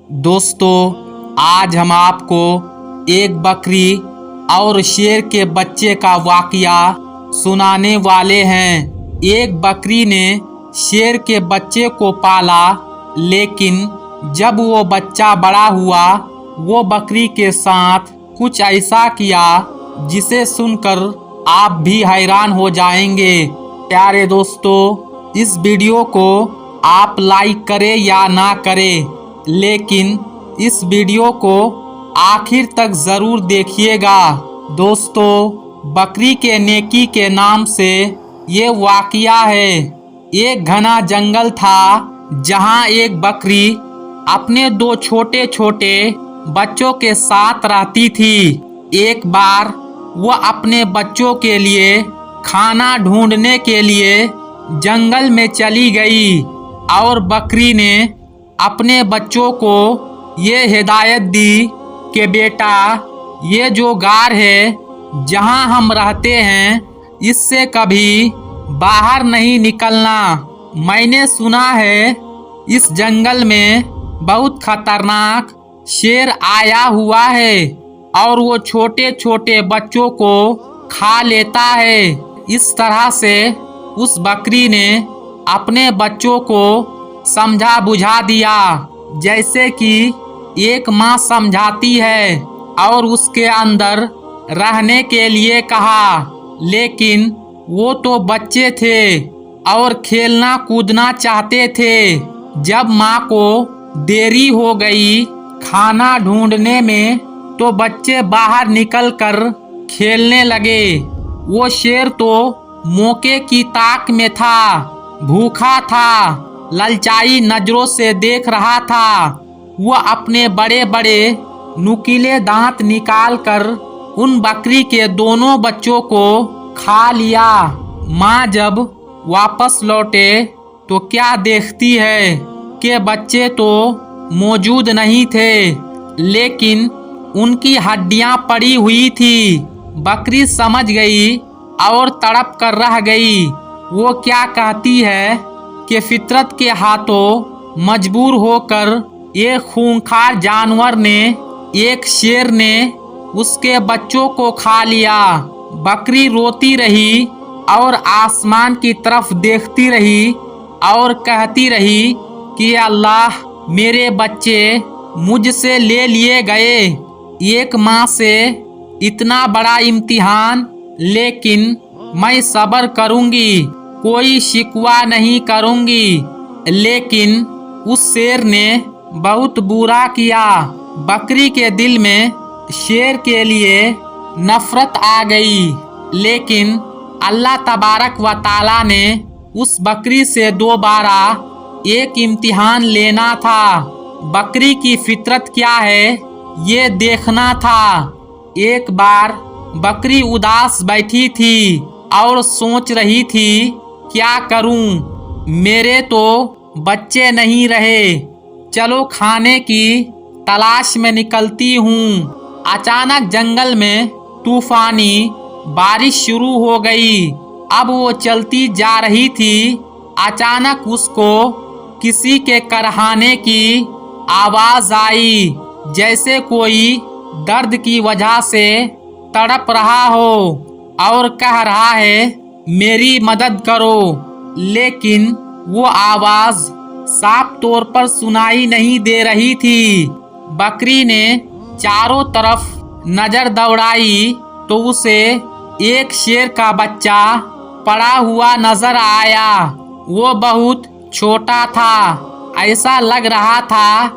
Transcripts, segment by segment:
दोस्तों, आज हम आपको एक बकरी और शेर के बच्चे का वाकया सुनाने वाले हैं। एक बकरी ने शेर के बच्चे को पाला, लेकिन जब वो बच्चा बड़ा हुआ, वो बकरी के साथ कुछ ऐसा किया जिसे सुनकर आप भी हैरान हो जाएंगे। प्यारे दोस्तों, इस वीडियो को आप लाइक करें या ना करें, लेकिन इस वीडियो को आखिर तक जरूर देखिएगा। दोस्तों, बकरी के नेकी के नाम से ये वाकया है। एक घना जंगल था जहाँ एक बकरी अपने दो छोटे छोटे बच्चों के साथ रहती थी। एक बार वो अपने बच्चों के लिए खाना ढूंढने के लिए जंगल में चली गई और बकरी ने अपने बच्चों को ये हिदायत दी कि बेटा, ये जो गार है जहाँ हम रहते हैं, इससे कभी बाहर नहीं निकलना। मैंने सुना है इस जंगल में बहुत खतरनाक शेर आया हुआ है और वो छोटे छोटे बच्चों को खा लेता है। इस तरह से उस बकरी ने अपने बच्चों को समझा बुझा दिया, जैसे कि एक माँ समझाती है, और उसके अंदर रहने के लिए कहा। लेकिन वो तो बच्चे थे और खेलना कूदना चाहते थे। जब माँ को देरी हो गई खाना ढूंढने में, तो बच्चे बाहर निकलकर खेलने लगे। वो शेर तो मौके की ताक में था, भूखा था, ललचाई नजरों से देख रहा था। वो अपने बड़े बड़े नुकीले दांत निकालकर उन बकरी के दोनों बच्चों को खा लिया। माँ जब वापस लौटे तो क्या देखती है कि बच्चे तो मौजूद नहीं थे, लेकिन उनकी हड्डियां पड़ी हुई थी। बकरी समझ गई और तड़प कर रह गई। वो क्या कहती है कि फितरत के हाथों मजबूर होकर एक खूंखार जानवर ने, एक शेर ने उसके बच्चों को खा लिया। बकरी रोती रही और आसमान की तरफ देखती रही और कहती रही कि अल्लाह, मेरे बच्चे मुझसे ले लिए गए। एक माँ से इतना बड़ा इम्तिहान, लेकिन मैं सब्र करूंगी, कोई शिकवा नहीं करूंगी। लेकिन उस शेर ने बहुत बुरा किया। बकरी के दिल में शेर के लिए नफरत आ गई, लेकिन अल्लाह तबारक व ताला ने उस बकरी से दोबारा एक इम्तिहान लेना था। बकरी की फितरत क्या है ये देखना था। एक बार बकरी उदास बैठी थी और सोच रही थी, क्या करूं, मेरे तो बच्चे नहीं रहे, चलो खाने की तलाश में निकलती हूँ। अचानक जंगल में तूफानी बारिश शुरू हो गई। अब वो चलती जा रही थी। अचानक उसको किसी के करहाने की आवाज आई, जैसे कोई दर्द की वजह से तड़प रहा हो और कह रहा है, मेरी मदद करो। लेकिन वो आवाज साफ तौर पर सुनाई नहीं दे रही थी। बकरी ने चारों तरफ नजर दौड़ाई तो उसे एक शेर का बच्चा पड़ा हुआ नजर आया। वो बहुत छोटा था, ऐसा लग रहा था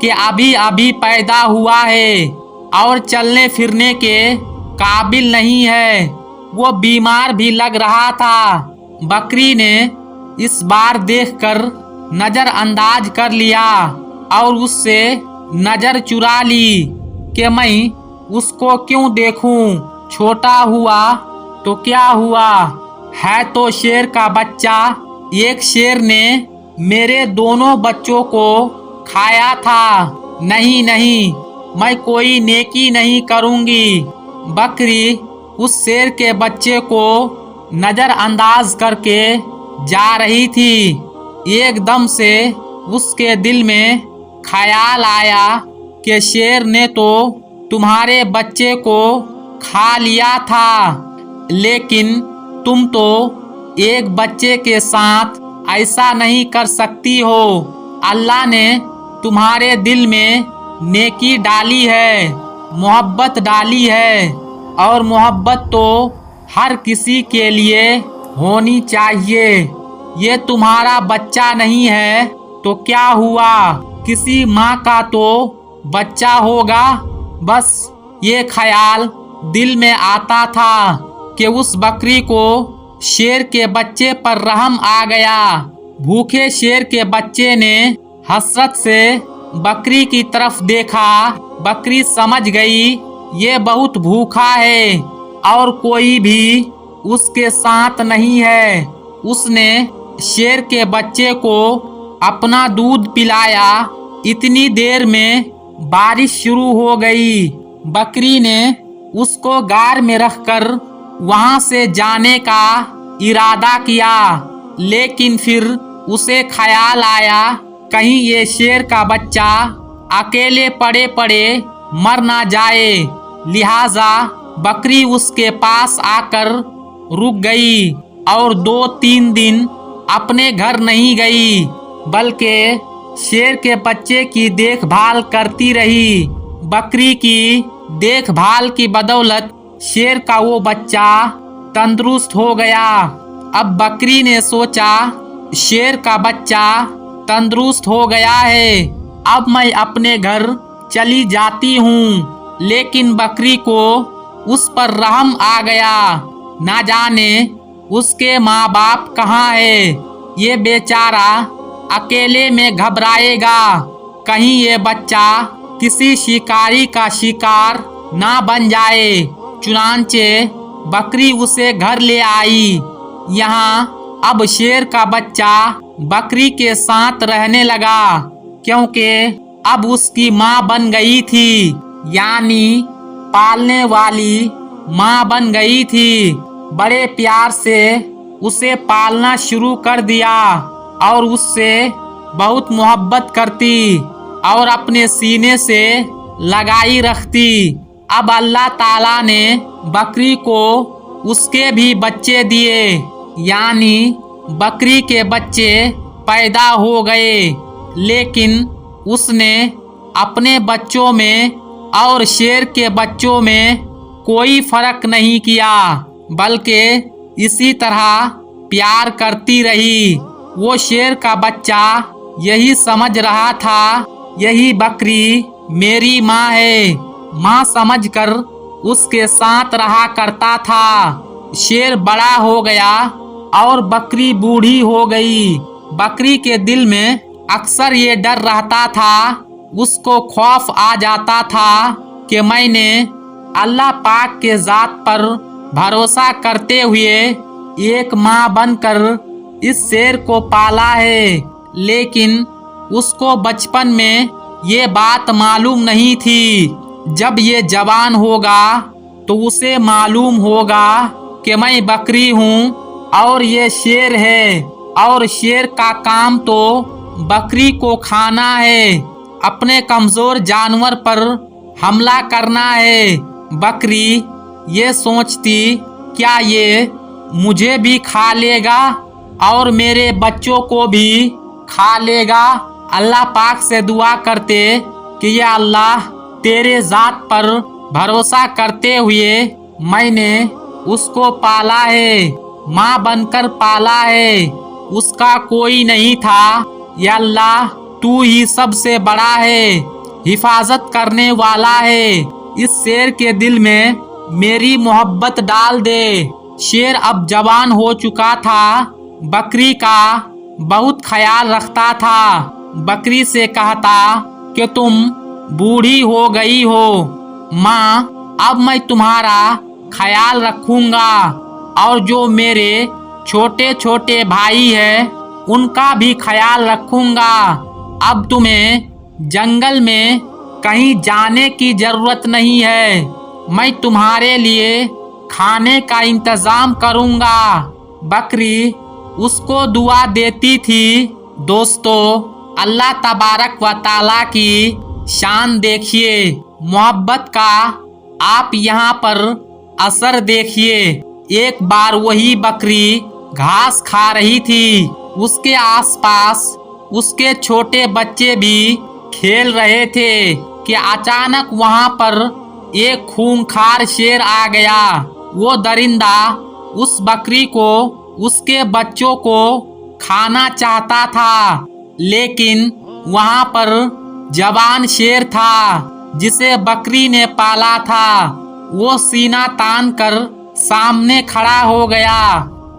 कि अभी अभी पैदा हुआ है और चलने फिरने के काबिल नहीं है। वो बीमार भी लग रहा था। बकरी ने इस बार देखकर नजरअंदाज कर लिया और उससे नजर चुरा ली कि मैं उसको क्यों देखूं। छोटा हुआ तो क्या हुआ, है तो शेर का बच्चा। एक शेर ने मेरे दोनों बच्चों को खाया था। नहीं नहीं, मैं कोई नेकी नहीं करूंगी। बकरी उस शेर के बच्चे को नजरअंदाज करके जा रही थी। एकदम से उसके दिल में ख्याल आया कि शेर ने तो तुम्हारे बच्चे को खा लिया था, लेकिन तुम तो एक बच्चे के साथ ऐसा नहीं कर सकती हो। अल्लाह ने तुम्हारे दिल में नेकी डाली है, मोहब्बत डाली है, और मोहब्बत तो हर किसी के लिए होनी चाहिए। ये तुम्हारा बच्चा नहीं है तो क्या हुआ, किसी माँ का तो बच्चा होगा। बस ये ख्याल दिल में आता था कि उस बकरी को शेर के बच्चे पर रहम आ गया। भूखे शेर के बच्चे ने हसरत से बकरी की तरफ देखा। बकरी समझ गई ये बहुत भूखा है और कोई भी उसके साथ नहीं है। उसने शेर के बच्चे को अपना दूध पिलाया। इतनी देर में बारिश शुरू हो गई। बकरी ने उसको गार में रखकर वहां से जाने का इरादा किया, लेकिन फिर उसे ख्याल आया कहीं ये शेर का बच्चा अकेले पड़े पड़े मर ना जाए। लिहाजा बकरी उसके पास आकर रुक गई और 2-3 दिन अपने घर नहीं गई, बल्कि शेर के बच्चे की देखभाल करती रही। बकरी की देखभाल की बदौलत शेर का वो बच्चा तंदुरुस्त हो गया। अब बकरी ने सोचा शेर का बच्चा तंदुरुस्त हो गया है, अब मैं अपने घर चली जाती हूँ। लेकिन बकरी को उस पर रहम आ गया। ना जाने उसके माँ बाप कहाँ है। ये बेचारा अकेले में घबराएगा, कहीं ये बच्चा किसी शिकारी का शिकार ना बन जाए। चुनांचे बकरी उसे घर ले आई। यहाँ अब शेर का बच्चा बकरी के साथ रहने लगा, क्योंकि अब उसकी माँ बन गई थी, यानी पालने वाली माँ बन गई थी। बड़े प्यार से उसे पालना शुरू कर दिया और उससे बहुत मोहब्बत करती और अपने सीने से लगाई रखती। अब अल्लाह ताला ने बकरी को उसके भी बच्चे दिए, यानी बकरी के बच्चे पैदा हो गए। लेकिन उसने अपने बच्चों में और शेर के बच्चों में कोई फर्क नहीं किया, बल्कि इसी तरह प्यार करती रही। वो शेर का बच्चा यही समझ रहा था यही बकरी मेरी माँ है। माँ समझकर उसके साथ रहा करता था। शेर बड़ा हो गया और बकरी बूढ़ी हो गई। बकरी के दिल में अक्सर ये डर रहता था, उसको खौफ आ जाता था कि मैंने अल्लाह पाक के ज़ात पर भरोसा करते हुए एक माँ बनकर इस शेर को पाला है। लेकिन उसको बचपन में ये बात मालूम नहीं थी। जब ये जवान होगा तो उसे मालूम होगा कि मैं बकरी हूँ और ये शेर है, और शेर का काम तो बकरी को खाना है, अपने कमजोर जानवर पर हमला करना है। बकरी ये सोचती क्या ये मुझे भी खा लेगा और मेरे बच्चों को भी खा लेगा। अल्लाह पाक से दुआ करते कि या अल्लाह तेरे ज़ात पर भरोसा करते हुए मैंने उसको पाला है, माँ बनकर पाला है, उसका कोई नहीं था। या अल्लाह तू ही सबसे बड़ा है, हिफाजत करने वाला है। इस शेर के दिल में मेरी मोहब्बत डाल दे। शेर अब जवान हो चुका था, बकरी का बहुत ख्याल रखता था। बकरी से कहता कि तुम बूढ़ी हो गई हो माँ, अब मैं तुम्हारा ख्याल रखूंगा और जो मेरे छोटे छोटे भाई हैं उनका भी ख्याल रखूंगा। अब तुम्हें जंगल में कहीं जाने की जरूरत नहीं है, मैं तुम्हारे लिए खाने का इंतजाम करूंगा। बकरी उसको दुआ देती थी। दोस्तों, अल्लाह तबारक व ताला की शान देखिए, मोहब्बत का आप यहाँ पर असर देखिए। एक बार वही बकरी घास खा रही थी, उसके आसपास उसके छोटे बच्चे भी खेल रहे थे कि अचानक वहां पर एक खूंखार शेर आ गया। वो दरिंदा उस बकरी को, उसके बच्चों को खाना चाहता था, लेकिन वहां पर जवान शेर था जिसे बकरी ने पाला था। वो सीना तान कर सामने खड़ा हो गया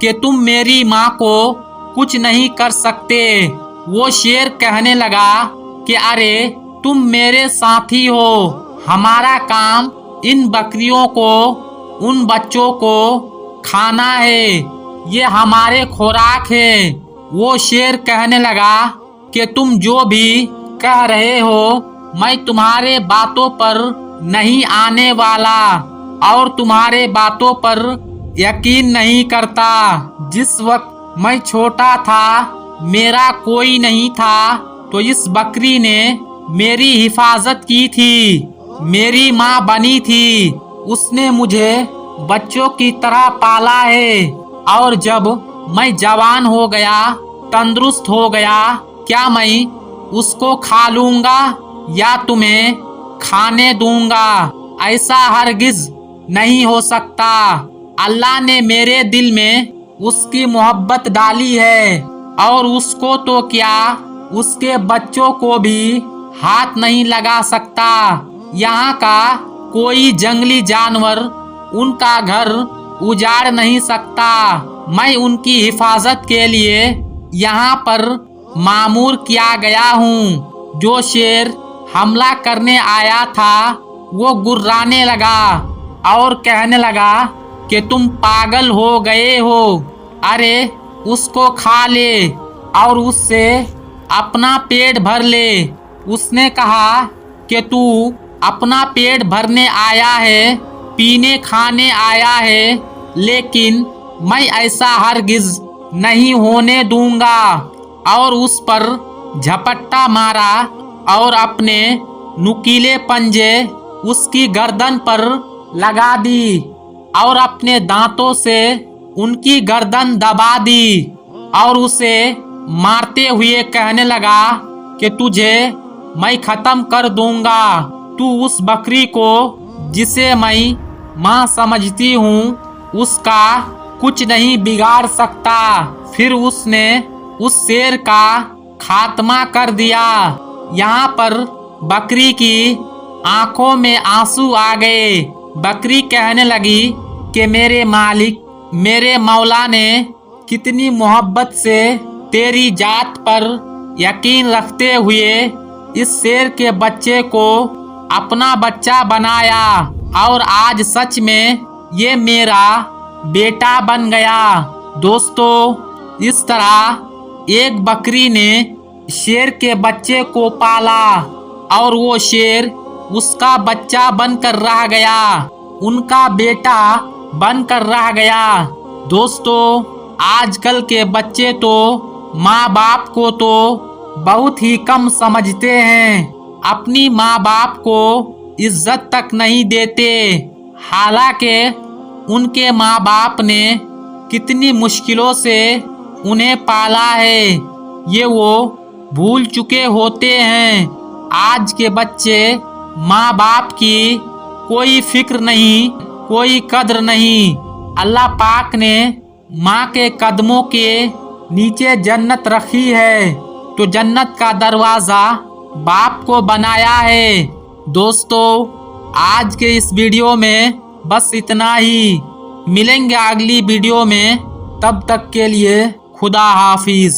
कि तुम मेरी माँ को कुछ नहीं कर सकते। वो शेर कहने लगा कि अरे तुम मेरे साथी हो, हमारा काम इन बकरियों को, उन बच्चों को खाना है, ये हमारे खुराक है। वो शेर कहने लगा कि तुम जो भी कह रहे हो मैं तुम्हारे बातों पर नहीं आने वाला और तुम्हारे बातों पर यकीन नहीं करता। जिस वक्त मैं छोटा था, मेरा कोई नहीं था, तो इस बकरी ने मेरी हिफाजत की थी, मेरी माँ बनी थी, उसने मुझे बच्चों की तरह पाला है। और जब मैं जवान हो गया, तंदुरुस्त हो गया, क्या मैं उसको खा लूंगा या तुम्हें खाने दूंगा? ऐसा हरगिज नहीं हो सकता। अल्लाह ने मेरे दिल में उसकी मोहब्बत डाली है और उसको तो क्या, उसके बच्चों को भी हाथ नहीं लगा सकता। यहाँ का कोई जंगली जानवर उनका घर उजाड़ नहीं सकता। मैं उनकी हिफाजत के लिए यहाँ पर मामूर किया गया हूँ। जो शेर हमला करने आया था वो गुर्राने लगा और कहने लगा कि तुम पागल हो गए हो, अरे उसको खा ले और उससे अपना पेट भर ले। उसने कहा कि तू अपना पेट भरने आया है, पीने खाने आया है, लेकिन मैं ऐसा हरगिज नहीं होने दूंगा। और उस पर झपट्टा मारा और अपने नुकीले पंजे उसकी गर्दन पर लगा दी और अपने दांतों से उनकी गर्दन दबा दी और उसे मारते हुए कहने लगा कि तुझे मैं खत्म कर दूंगा। तू उस बकरी को, जिसे मैं माँ समझती हूँ, उसका कुछ नहीं बिगाड़ सकता। फिर उसने उस शेर का खात्मा कर दिया। यहाँ पर बकरी की आंखों में आंसू आ गए। बकरी कहने लगी कि मेरे मालिक, मेरे मौला ने कितनी मोहब्बत से तेरी जात पर यकीन रखते हुए इस शेर के बच्चे को अपना बच्चा बनाया और आज सच में ये मेरा बेटा बन गया। दोस्तों, इस तरह एक बकरी ने शेर के बच्चे को पाला और वो शेर उसका बच्चा बनकर रह गया, उनका बेटा बनकर रह गया। दोस्तों, आजकल के बच्चे तो माँ बाप को तो बहुत ही कम समझते हैं, अपनी माँ बाप को इज्जत तक नहीं देते। हालांकि उनके माँ बाप ने कितनी मुश्किलों से उन्हें पाला है, ये वो भूल चुके होते हैं। आज के बच्चे माँ बाप की कोई फिक्र नहीं, कोई कद्र नहीं। अल्लाह पाक ने माँ के कदमों के नीचे जन्नत रखी है, तो जन्नत का दरवाज़ा बाप को बनाया है। दोस्तों, आज के इस वीडियो में बस इतना ही। मिलेंगे अगली वीडियो में, तब तक के लिए खुदा हाफिज।